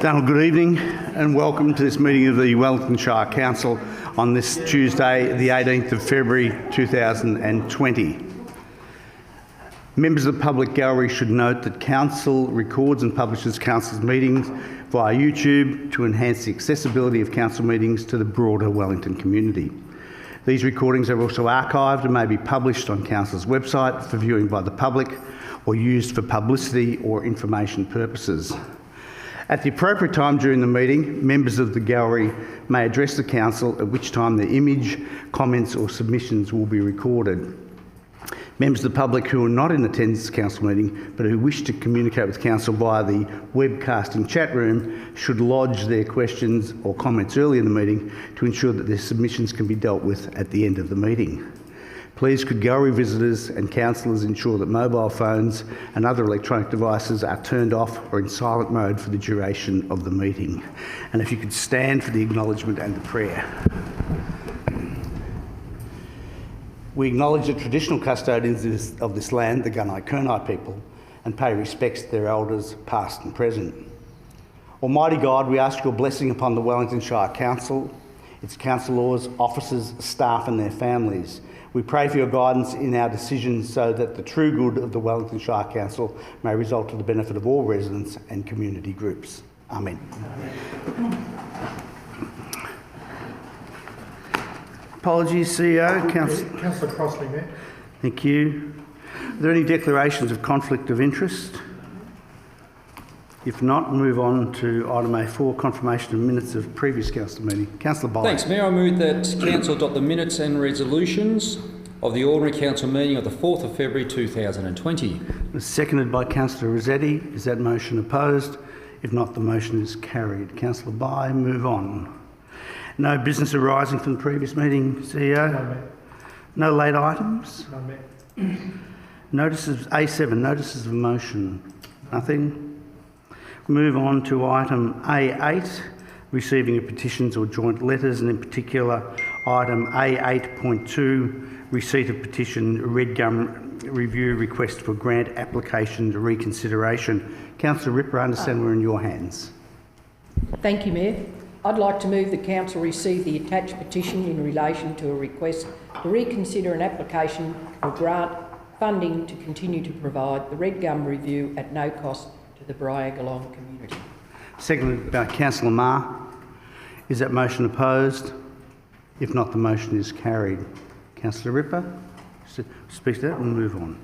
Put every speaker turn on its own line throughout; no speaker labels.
Donald, good evening and welcome to this meeting of the Wellington Shire Council on this Tuesday, the 18th of February 2020. Members of the public gallery should note that Council records and publishes Council's meetings via YouTube to enhance the accessibility of Council meetings to the broader Wellington community. These recordings are also archived and may be published on Council's website for viewing by the public or used for publicity or information purposes. At the appropriate time during the meeting, members of the gallery may address the Council, at which time their image, comments or submissions will be recorded. Members of the public who are not in attendance at the Council meeting but who wish to communicate with Council via the webcasting chat room should lodge their questions or comments early in the meeting to ensure that their submissions can be dealt with at the end of the meeting. Please could gallery visitors and councillors ensure that mobile phones and other electronic devices are turned off or in silent mode for the duration of the meeting. And if you could stand for the acknowledgement and the prayer. We acknowledge the traditional custodians of this land, the Gunai-Kurnai people, and pay respects to their elders, past and present. Almighty God, we ask your blessing upon the Wellington Shire Council, its councillors, officers, staff and their families. We pray for your guidance in our decisions so that the true good of the Wellington Shire Council may result to the benefit of all residents and community groups. Amen. Apologies, CEO.
Councillor Crossley, Mayor.
Thank you. Are there any declarations of conflict of interest? If not, move on to item A4, confirmation of minutes of previous council meeting. Councillor Boyd.
Thanks, Mayor. I move that Council adopt the minutes and resolutions of the ordinary council meeting of the 4th of February 2020.
Seconded by Councillor Resheeting. Is that motion opposed? If not, the motion is carried. Councillor Bye, move on. No business arising from the previous meeting, CEO?
No, Mayor.
No late items?
No, Mayor.
Notices, A7, notices of motion. Nothing? Move on to item A8, receiving of petitions or joint letters, and in particular item A8.2, receipt of petition Red Gum review request for grant application reconsideration. Councillor Ripper, I understand we're in your hands.
Thank you, Mayor. I'd like to move the Council receive the attached petition in relation to a request to reconsider an application for grant funding to continue to provide the Red Gum review at no cost to the Briagolong community. Seconded by Councillor Marr. Is that motion opposed? If not, the motion is carried. Councillor Ripper, speak to that and move on.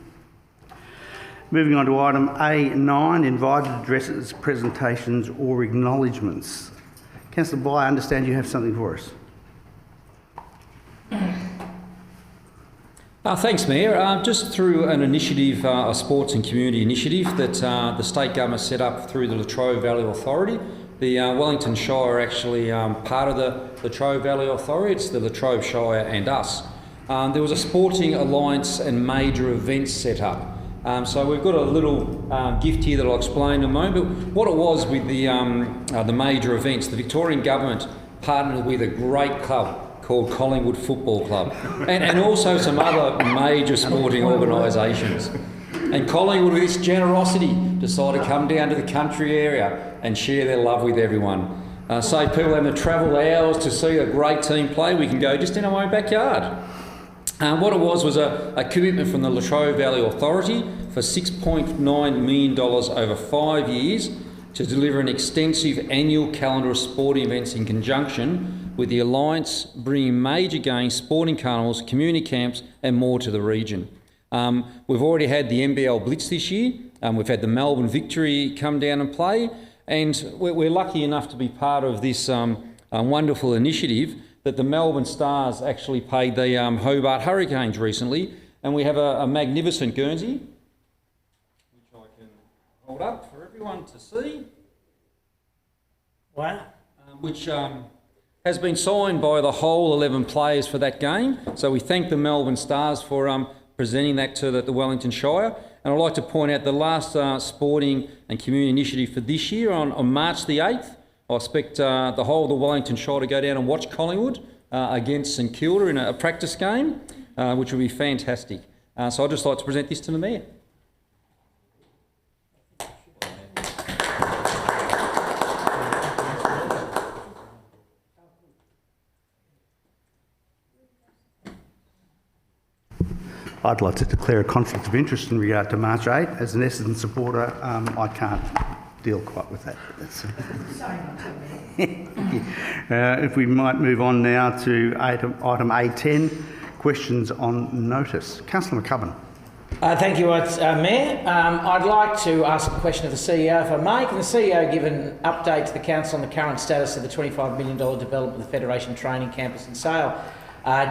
Moving on to item A9, invited addresses, presentations or acknowledgements. Councillor Bye, I understand you have something for us.
Thanks, Mayor. Just through an initiative, a sports and community initiative that the state government set up through the Latrobe Valley Authority. The Wellington Shire are actually part of the Latrobe Valley Authority. It's the Latrobe Shire and us. There was a sporting alliance and major events set up. So we've got a little gift here that I'll explain in a moment. But what it was with the major events, the Victorian government partnered with a great club called Collingwood Football Club, and also some other major sporting organisations. And Collingwood, with its generosity, decided to come down to the country area and share their love with everyone. So people having to travel hours to see a great team play, we can go just in our own backyard. What it was a commitment from the Latrobe Valley Authority for $6.9 million over 5 years to deliver an extensive annual calendar of sporting events in conjunction with the Alliance, bringing major games, sporting carnivals, community camps and more to the region. We've already had the NBL Blitz this year. We've had the Melbourne Victory come down and play, and we're lucky enough to be part of this wonderful initiative that the Melbourne Stars actually played the Hobart Hurricanes recently, and we have a magnificent Guernsey, which I can hold up for everyone to see.
Wow.
Which has been signed by the whole 11 players for that game. So we thank the Melbourne Stars for presenting that to the Wellington Shire. And I'd like to point out the last sporting and community initiative for this year on March the 8th. I expect the whole of the Wellington Shire to go down and watch Collingwood against St Kilda in a practice game, which will be fantastic. So I'd just like to present this to the Mayor.
I'd like to declare a conflict of interest in regard to March 8. As an Essendon supporter, I can't deal quite with that. If we might move on now to item A10, questions on notice. Councillor McCubbin.
Thank you, Mayor. I'd like to ask a question of the CEO, if I may. Can the CEO give an update to the Council on the current status of the $25 million development of the Federation Training Campus in Sale?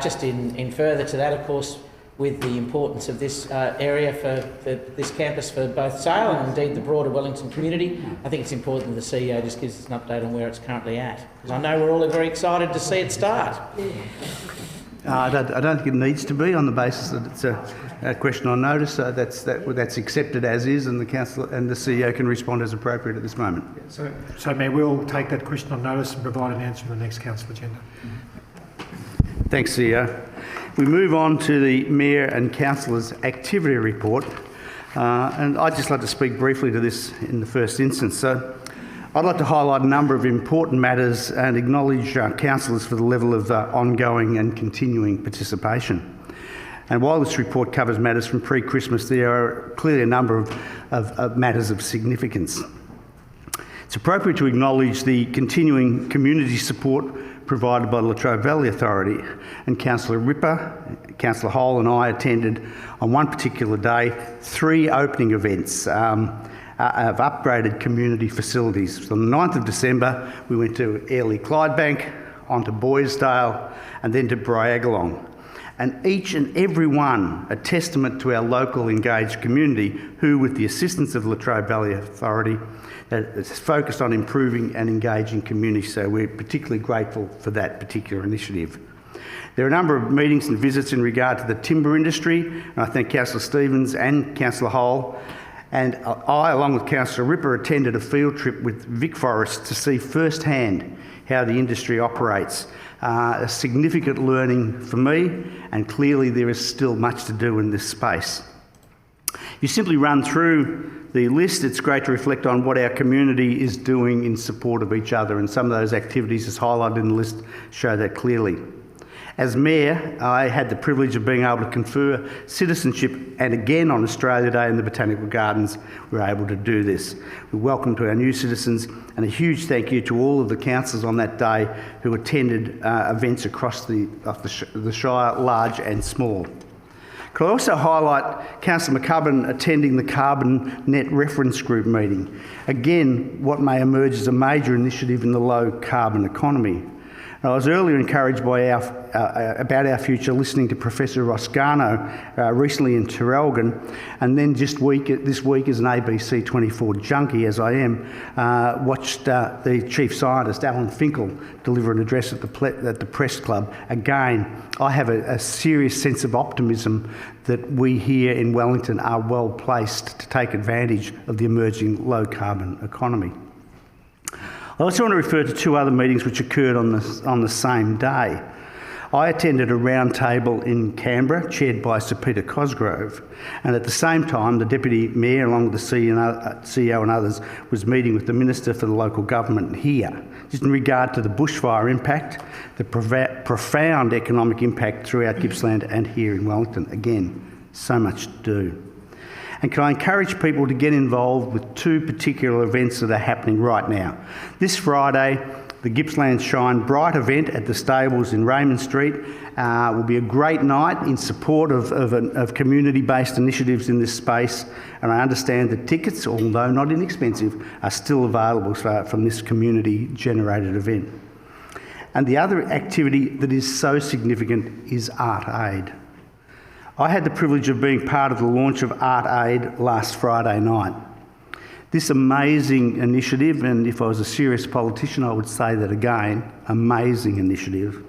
Just in further to that, of course, with the importance of this area for this campus for both Sale and indeed the broader Wellington community, I think it's important that the CEO just gives us an update on where it's currently at, because I know we're all very excited to see it start.
I don't think it needs to be, on the basis that it's a question on notice. That's accepted as is, and the council and the CEO can respond as appropriate at this moment.
So Mayor, we'll take that question on notice and provide an answer in the next council agenda.
Thanks, CEO. We move on to the Mayor and Councillors' activity report, and I'd just like to speak briefly to this in the first instance. So, I'd like to highlight a number of important matters and acknowledge councillors for the level of ongoing and continuing participation. And while this report covers matters from pre-Christmas, there are clearly a number of matters of significance. It's appropriate to acknowledge the continuing community support provided by the Latrobe Valley Authority, and Councillor Ripper, Councillor Hole and I attended on one particular day 3 opening events of upgraded community facilities. On the 9th of December, we went to Airlie Clydebank, on to Boysdale, and then to Bryagalong. And each and every one a testament to our local engaged community who, with the assistance of Latrobe Valley Authority, is focused on improving and engaging community. So we're particularly grateful for that particular initiative. There are a number of meetings and visits in regard to the timber industry, and I thank Councillor Stevens and Councillor Hole. And I, along with Councillor Ripper, attended a field trip with Vic Forest to see firsthand how the industry operates. A significant learning for me, and clearly there is still much to do in this space. You simply run through the list. It's great to reflect on what our community is doing in support of each other, and some of those activities as highlighted in the list show that clearly. As Mayor, I had the privilege of being able to confer citizenship, and again on Australia Day in the Botanical Gardens, we were able to do this. We welcome to our new citizens, and a huge thank you to all of the councillors on that day who attended events across the Shire, large and small. Could I also highlight Councillor McCubbin attending the Carbon Net Reference Group meeting? Again, what may emerge as a major initiative in the low carbon economy. I was earlier encouraged by about our future listening to Professor Roscano recently in Traralgon, and then this week as an ABC 24 junkie, as I am, watched the Chief Scientist, Alan Finkel, deliver an address at the Press Club. Again, I have a serious sense of optimism that we here in Wellington are well placed to take advantage of the emerging low carbon economy. I also want to refer to 2 other meetings which occurred on the same day. I attended a round table in Canberra, chaired by Sir Peter Cosgrove, and at the same time the Deputy Mayor, along with the CEO and others, was meeting with the Minister for the local government here, just in regard to the bushfire impact, the profound economic impact throughout Gippsland and here in Wellington. Again, so much to do. And can I encourage people to get involved with 2 particular events that are happening right now. This Friday, the Gippsland Shine Bright event at the stables in Raymond Street will be a great night in support of community-based initiatives in this space, and I understand that tickets, although not inexpensive, are still available from this community-generated event. And the other activity that is so significant is Art Aid. I had the privilege of being part of the launch of Art Aid last Friday night. This amazing initiative, and if I was a serious politician I would say that again, amazing initiative,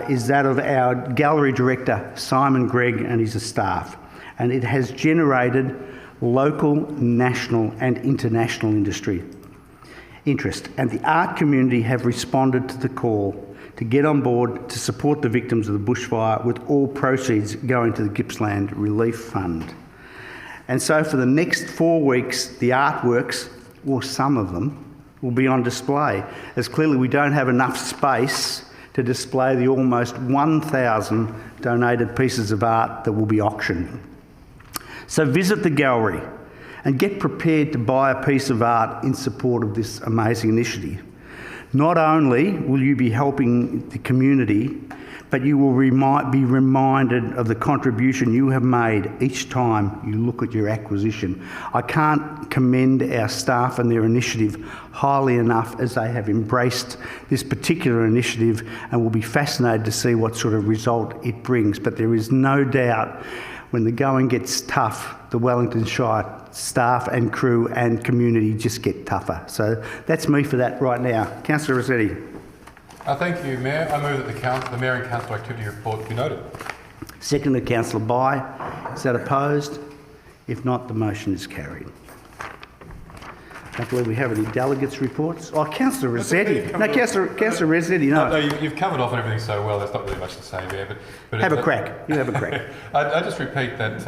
is that of our gallery director Simon Gregg and his staff, and it has generated local, national and international interest, and the art community have responded to the call to get on board to support the victims of the bushfire, with all proceeds going to the Gippsland Relief Fund. And so for the next 4 weeks, the artworks, or some of them, will be on display, as clearly we don't have enough space to display the almost 1,000 donated pieces of art that will be auctioned. So visit the gallery and get prepared to buy a piece of art in support of this amazing initiative. Not only will you be helping the community, but you will be reminded of the contribution you have made each time you look at your acquisition. I can't commend our staff and their initiative highly enough, as they have embraced this particular initiative and will be fascinated to see what sort of result it brings. But there is no doubt when the going gets tough, the Wellington Shire staff and crew and community just get tougher. So that's me for that right now. Councillor Resheeting.
Thank you, Mayor. I move that the Mayor and Council activity report be noted.
Seconded, Councillor Bye. Is that opposed? If not, the motion is carried. I don't believe we have any delegates' reports. Oh, Councillor Resheeting. No, Councillor Resheeting, no.
No, you've covered off on everything so well, there's not really much to say there. But
Have a crack. You have a crack.
I just repeat that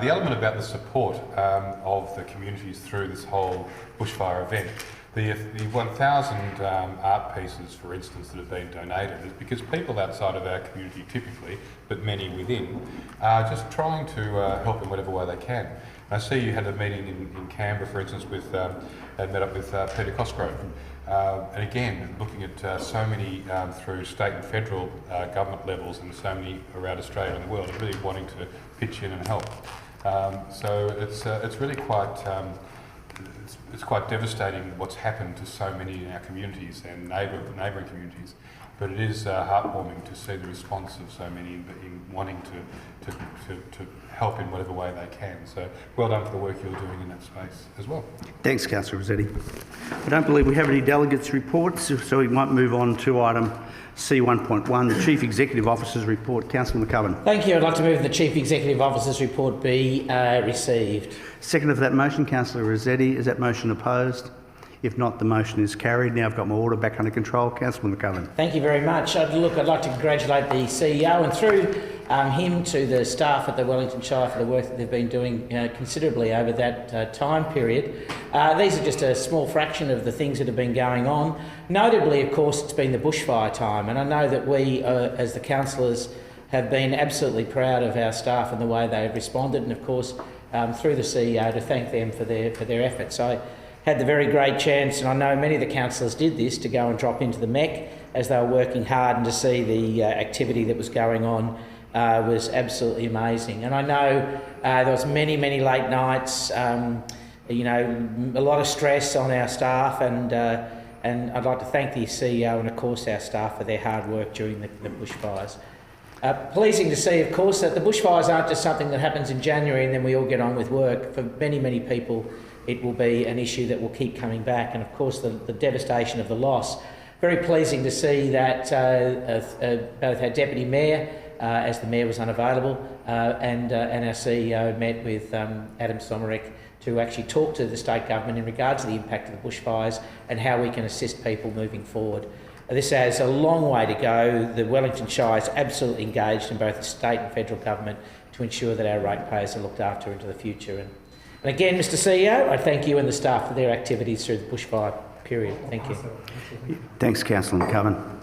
the element about the support of the communities through this whole bushfire event, the 1,000 art pieces, for instance, that have been donated is because people outside of our community typically, but many within, are just trying to help in whatever way they can. I see you had a meeting in Canberra, for instance, and met up with Peter Cosgrove. And again, looking at so many through state and federal government levels and so many around Australia and the world, really wanting to pitch in and help. So it's really quite it's quite devastating what's happened to so many in our communities and neighbouring communities. But it is heartwarming to see the response of so many in wanting to help in whatever way they can. So well done for the work you're doing in that space as well.
Thanks, Councillor Resheeting. I don't believe we have any delegates' reports, so we might move on to item C1.1, the Chief Executive Officer's report. Councillor McCubbin.
Thank you. I'd like to move the Chief Executive Officer's report be received.
Second for that motion, Councillor Resheeting. Is that motion opposed? If not, the motion is carried. Now I've got my order back under control. Councillor McCubbin.
Thank you very much. I'd like to congratulate the CEO and through him to the staff at the Wellington Shire for the work that they've been doing considerably over that time period. These are just a small fraction of the things that have been going on. Notably, of course, it's been the bushfire time, and I know that we, as the councillors, have been absolutely proud of our staff and the way they have responded, and of course, through the CEO, to thank them for their efforts. I had the very great chance, and I know many of the councillors did this, to go and drop into the MEC as they were working hard, and to see the activity that was going on was absolutely amazing. And I know there was many late nights, you know, a lot of stress on our staff, and I'd like to thank the CEO and of course our staff for their hard work during the bushfires. Pleasing to see, of course, that the bushfires aren't just something that happens in January and then we all get on with work. For many people, it will be an issue that will keep coming back, and of course the devastation of the loss. Very pleasing to see that both our Deputy Mayor, as the Mayor was unavailable, and our CEO met with Adam Somerek to actually talk to the state government in regards to the impact of the bushfires and how we can assist people moving forward. This has a long way to go. The Wellington Shire is absolutely engaged in both the state and federal government to ensure that our ratepayers are looked after into the future. And again, Mr CEO, I thank you and the staff for their activities through the bushfire period. Thank you.
Thanks, Councillor McCubbin.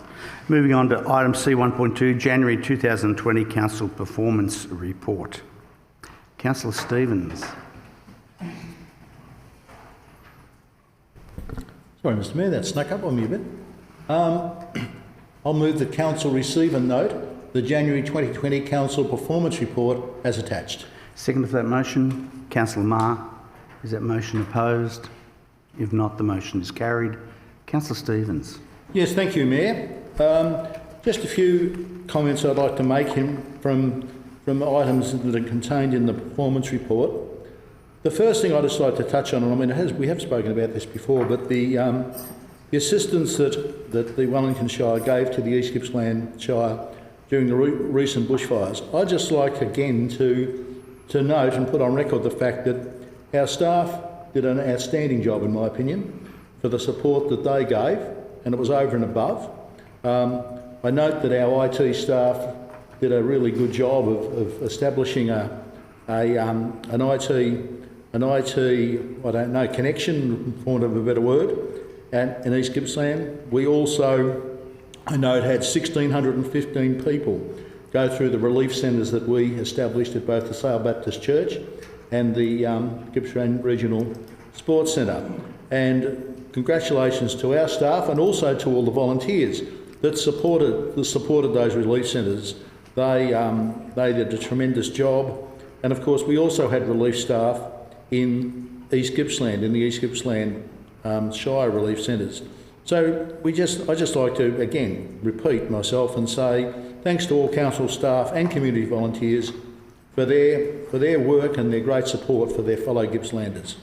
Moving on to item C1.2, January 2020 Council Performance Report. Councillor Stevens.
Sorry, Mr Mayor, that snuck up on me a bit. I'll move the Council receive and note the January 2020 Council Performance Report as attached.
Second for that motion, Councillor Marr. Is that motion opposed? If not, the motion is carried. Councillor Stevens.
Yes, thank you, Mayor. Just a few comments I'd like to make from items that are contained in the performance report. The first thing I'd just like to touch on, and I mean, we have spoken about this before, but the assistance that the Wellington Shire gave to the East Gippsland Shire during the recent bushfires. I'd just like again to note and put on record the fact that our staff did an outstanding job, in my opinion, for the support that they gave, and it was over and above. I note that our IT staff did a really good job of establishing an IT connection, for want of a better word, in East Gippsland. We also I know it had 1,615 people go through the relief centres that we established at both the Sale Baptist Church and the Gippsland Regional Sports Centre. And congratulations to our staff and also to all the volunteers that supported those relief centres. They did a tremendous job. And of course, we also had relief staff in East Gippsland, in the East Gippsland Shire relief centres. So I just like to again repeat myself and say thanks to all council staff and community volunteers for their work and their great support for their fellow Gippslanders.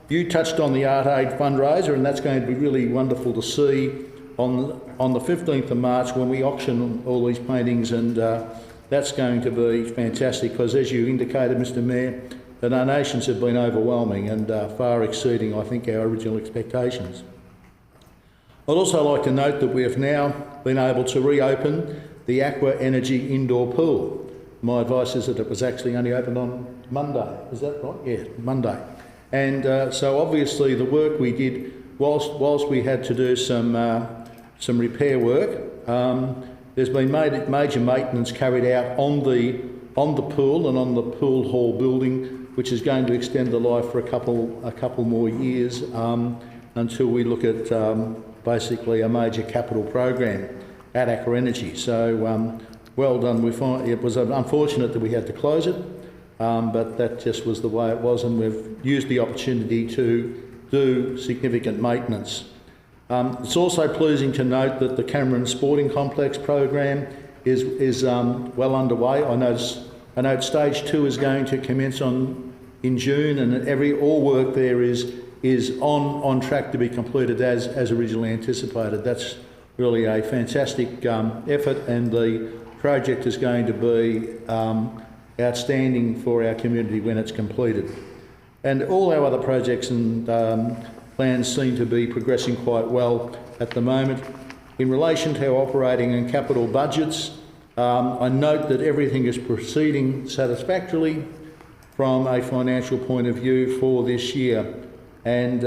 You touched on the Art Aid fundraiser, and that's going to be really wonderful to see on the 15th of March when we auction all these paintings, and that's going to be fantastic because, as you indicated, Mr Mayor, the donations have been overwhelming and far exceeding, I think, our original expectations. I'd also like to note that we have now been able to reopen the Aqua Energy indoor pool. My advice is that it was actually only opened on Monday. Is that right? Yeah, Monday. And so obviously the work we did, whilst we had to do some repair work, there's been major maintenance carried out on the pool and on the pool hall building, which is going to extend the life for a couple more years until we look at basically a major capital program at Aqua Energy. So well done. It was unfortunate that we had to close it, but that just was the way it was, and we've used the opportunity to do significant maintenance. It's also pleasing to note that the Cameron Sporting Complex program is well underway. I know stage 2 is going to commence in June, and all work there is on track to be completed as originally anticipated. That's really a fantastic effort, and the project is going to be outstanding for our community when it's completed. And all our other projects and plans seem to be progressing quite well at the moment. In relation to our operating and capital budgets, I note that everything is proceeding satisfactorily from a financial point of view for this year. And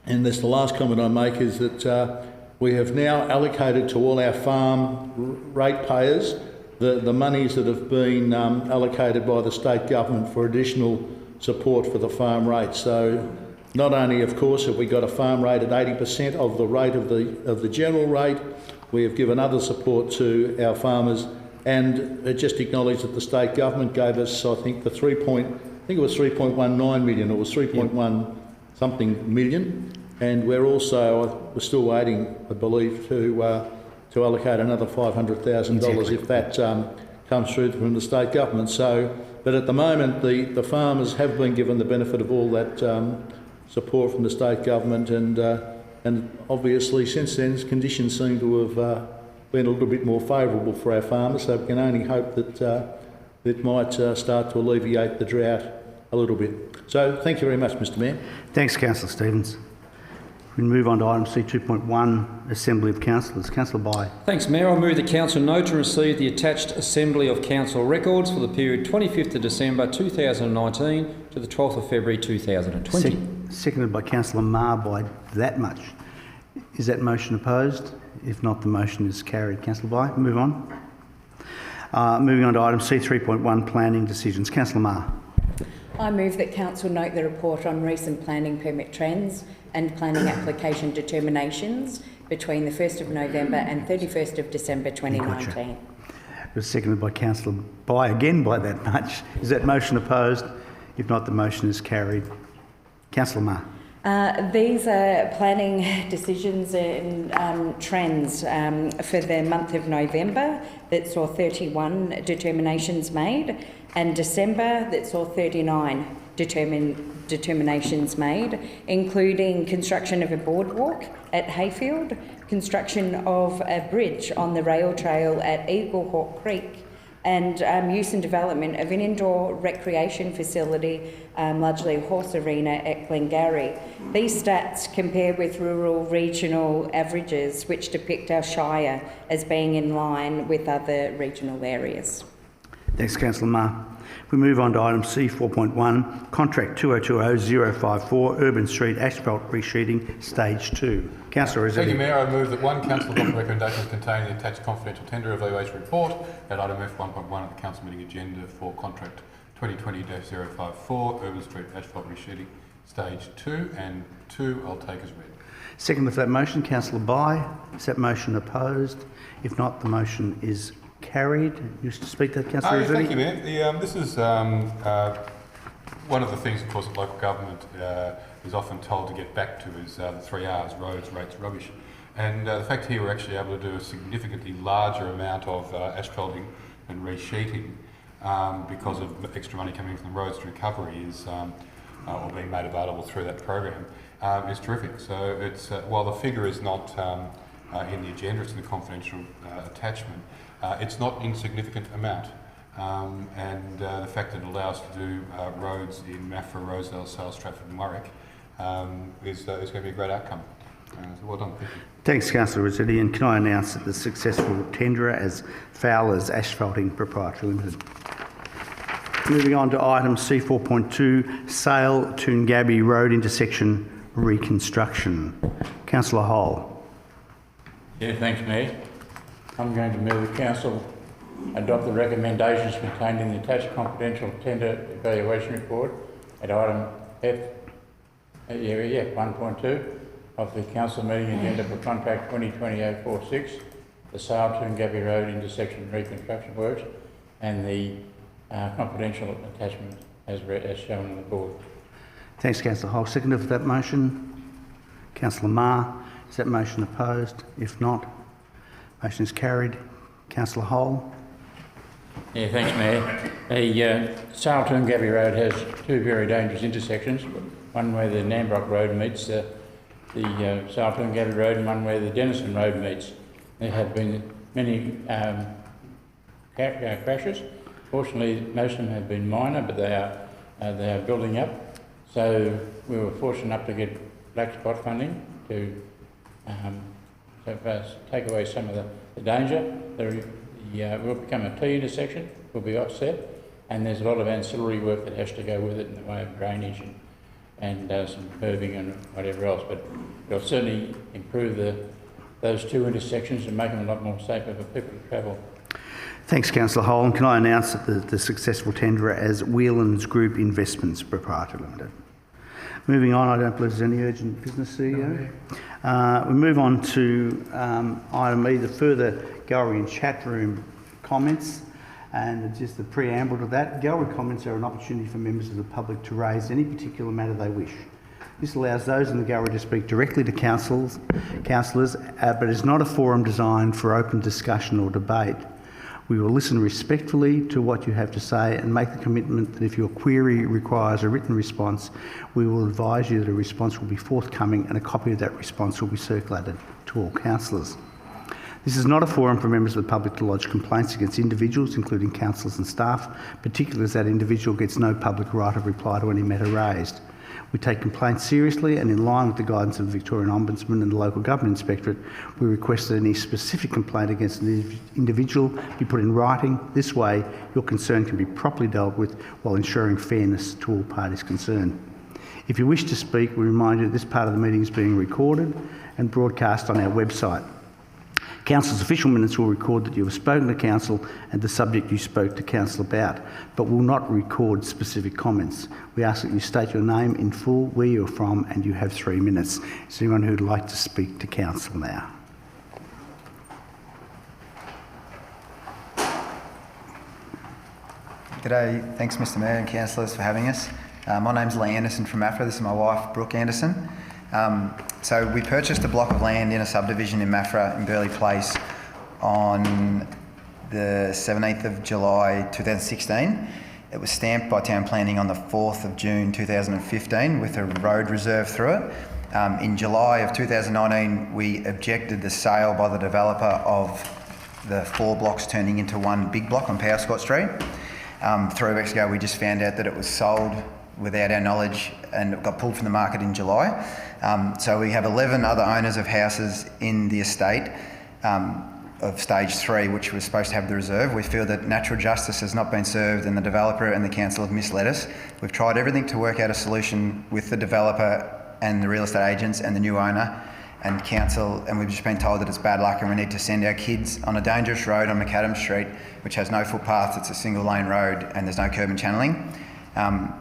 this, the last comment I make is that we have now allocated to all our farm ratepayers the monies that have been allocated by the state government for additional support for the farm rate. So not only, of course, have we got a farm rate at 80% of the rate of the general rate, we have given other support to our farmers, and it just acknowledged that the state government gave us, I think, it was 3.19 million, or it was 3.1 something million, and we're still waiting, I believe, to allocate another $500,000 if that comes through from the state government. So, but at the moment, the farmers have been given the benefit of all that support from the state government, and obviously since then conditions seem to have been a little bit more favourable for our farmers, so we can only hope that it might start to alleviate the drought a little bit. So thank you very much, Mr Mayor.
Thanks, Councillor Stevens. We move on to item C2.1, Assembly of Councillors. Councillor Bye.
Thanks, Mayor. I move the council note to receive the attached Assembly of Council records for the period 25th of December 2019 to the 12th of February 2020.
Seconded by Councillor Marr by that much. Is that motion opposed? If not, the motion is carried. Councillor Bye, move on. Moving on to item C3.1, Planning Decisions. Councillor Marr.
I move that Council note the report on recent planning permit trends and planning application determinations between the 1st of November and 31st of December 2019.
Gotcha. It was seconded by Councillor Bye again by that much. Is that motion opposed? If not, the motion is carried. Councillor Marr.
These are planning decisions and trends for the month of November that saw 31 determinations made, and December that saw 39 determinations made, including construction of a boardwalk at Hayfield, construction of a bridge on the rail trail at Eaglehawk Creek, and use and development of an indoor recreation facility, largely a horse arena at Glengarry. These stats compare with rural regional averages, which depict our shire as being in line with other regional areas.
Thanks, Councillor Marr. We move on to item C 4.1, Contract 2020-054, Urban Street Asphalt Resheeting, Stage 2. Councillor
Thank you,
Resheeting.
Mayor. I move that one council adopt the recommendations contained in the attached confidential tender evaluation report at item F1.1 of the council meeting agenda for contract 2020-054, Urban Street Asphalt Resheeting, Stage 2, and 2 I'll take as read.
Second for that motion, Councillor Bye. Is that motion opposed? If not, the motion is carried. You wish to speak to that, Councillor Resheeting?
Thank you, Mayor. This is one of the things, of course, that local government is often told to get back to is the 3 R's, roads, rates, rubbish. And the fact here we're actually able to do a significantly larger amount of asphalting and resheeting because of extra money coming from the roads to recovery is, or being made available through that program, is terrific. So it's, while the figure is not in the agenda, it's in the confidential attachment, it's not insignificant amount. And the fact that it allows to do roads in Maffra, Rosedale, Sale, Stratford and Warwick is going to be a great outcome. So well done, thank you.
Thanks, Councillor Resheeting. And can I announce that the successful tenderer as Fowler's Asphalting Proprietary Limited. Moving on to item C 4.2, Sale-Toongabbie Road Intersection Reconstruction. Councillor Hall.
Yeah, thanks, Mayor. I'm going to move the council adopt the recommendations contained in the attached confidential tender evaluation report at item F1.2 of the council meeting agenda for contract 2020-046, the Sale-Toongabbie Road intersection reconstruction works, and the confidential attachment as shown on the board.
Thanks, Councillor Hall. Seconder for that motion, Councillor Marr. Is that motion opposed? If not, motion is carried. Councillor Hall.
Yeah, thanks, Mayor. The Sale-Toongabbie Road has two very dangerous intersections, one where the Nambrock Road meets the Sale-Toongabbie Road and one where the Denison Road meets. There have been many crashes. Fortunately, most of them have been minor, but they are building up. So we were fortunate enough to get black spot funding to take away some of the danger. Will become a T intersection, will be offset, and there's a lot of ancillary work that has to go with it in the way of drainage and some curbing and whatever else. But it'll certainly improve those two intersections and make them a lot more safer for people to travel.
Thanks, Councillor Hall. And can I announce that the successful tenderer as Whelan's Group Investments Proprietary Limited. Moving on, I don't believe there's any urgent business, CEO. We move on to item E, the further gallery and chat room comments, and just the preamble to that. Gallery comments are an opportunity for members of the public to raise any particular matter they wish. This allows those in the gallery to speak directly to councillors, but is not a forum designed for open discussion or debate. We will listen respectfully to what you have to say and make the commitment that if your query requires a written response, we will advise you that a response will be forthcoming and a copy of that response will be circulated to all councillors. This is not a forum for members of the public to lodge complaints against individuals, including councillors and staff, particularly as that individual gets no public right of reply to any matter raised. We take complaints seriously, and in line with the guidance of the Victorian Ombudsman and the Local Government Inspectorate, we request that any specific complaint against an individual be put in writing. This way, your concern can be properly dealt with while ensuring fairness to all parties concerned. If you wish to speak, we remind you that this part of the meeting is being recorded and broadcast on our website. Council's official minutes will record that you have spoken to Council and the subject you spoke to Council about, but will not record specific comments. We ask that you state your name in full, where you're from, and you have 3 minutes. Is there anyone who would like to speak to Council now?
G'day, thanks Mr Mayor and Councillors for having us. My name's Lee Anderson from Maffra. This is my wife, Brooke Anderson. So we purchased a block of land in a subdivision in Maffra in Burleigh Place on the 17th of July 2016. It was stamped by Town Planning on the 4th of June 2015 with a road reserve through it. In July of 2019, we objected the sale by the developer of the 4 blocks turning into one big block on Powerscott Street. 3 weeks ago, we just found out that it was sold without our knowledge and it got pulled from the market in July. So we have 11 other owners of houses in the estate. stage 3, which was supposed to have the reserve. We feel that natural justice has not been served and the developer and the council have misled us. We've tried everything to work out a solution with the developer and the real estate agents and the new owner and council, and we've just been told that it's bad luck and we need to send our kids on a dangerous road on Macadam Street, which has no footpaths, it's a single lane road and there's no curb and channeling.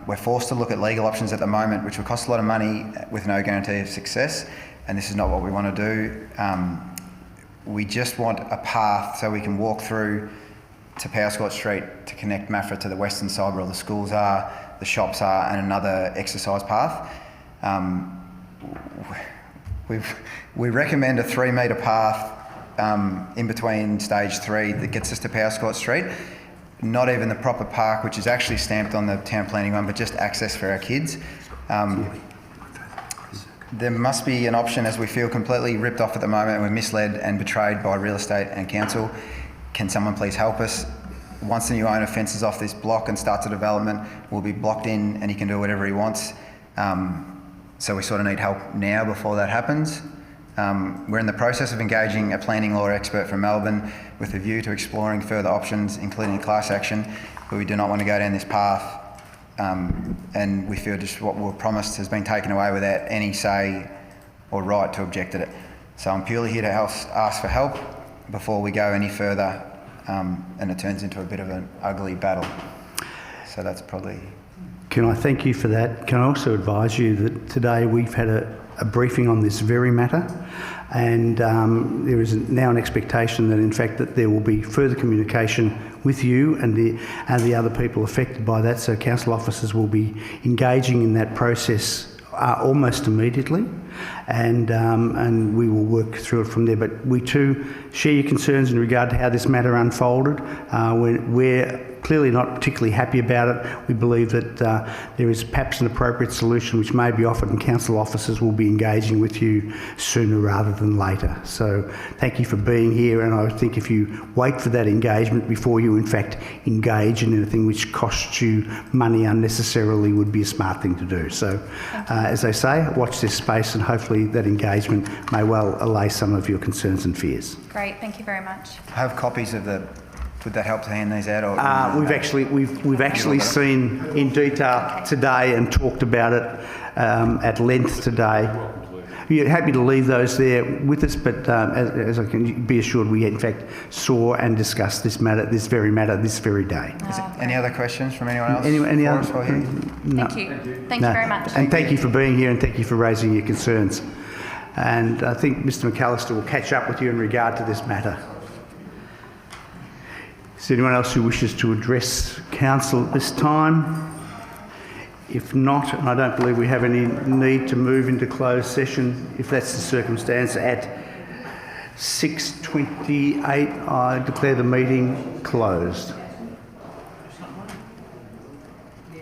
We're forced to look at legal options at the moment, which will cost a lot of money with no guarantee of success, and this is not what we want to do. We just want a path so we can walk through to Powerscourt Street to connect Maffra to the western side where all the schools are, the shops are, and another exercise path. We recommend a 3 metre path in between stage 3 that gets us to Powerscourt Street. Not even the proper park, which is actually stamped on the town planning one, but just access for our kids. There must be an option, as we feel completely ripped off at the moment and we're misled and betrayed by real estate and council. Can someone please help us? Once the new owner fences off this block and starts a development, we'll be blocked in and he can do whatever he wants. So we sort of need help now before that happens. We're in the process of engaging a planning law expert from Melbourne with a view to exploring further options, including class action, but we do not want to go down this path. And we feel just what we were promised has been taken away without any say or right to object to it. So I'm purely here to ask for help before we go any further, and it turns into a bit of an ugly battle. So that's probably...
Can I thank you for that? Can I also advise you that today we've had a briefing on this very matter, and there is now an expectation that in fact that there will be further communication with you and the other people affected by that, so council officers will be engaging in that process almost immediately, and we will work through it from there. But we too share your concerns in regard to how this matter unfolded. We're clearly not particularly happy about it. We believe that there is perhaps an appropriate solution which may be offered, and council officers will be engaging with you sooner rather than later. So thank you for being here, and I think if you wait for that engagement before you in fact engage in anything which costs you money unnecessarily would be a smart thing to do. So as they say, watch this space, and hopefully that engagement may well allay some of your concerns and fears.
Great, thank you very much.
I have copies of the... Would that help to hand these out? Or
We've actually seen in detail today and talked about it at length today. You're happy to leave those there with us, but as I can be assured, we in fact saw and discussed this very matter, this very day.
Any other questions from anyone else?
Any other?
No. Thank you. Thank you very much.
And thank you for being here, and thank you for raising your concerns. And I think Mr McAllister will catch up with you in regard to this matter. Is there anyone else who wishes to address council at this time? If not, and I don't believe we have any need to move into closed session, if that's the circumstance, at 6:28, I declare the meeting closed.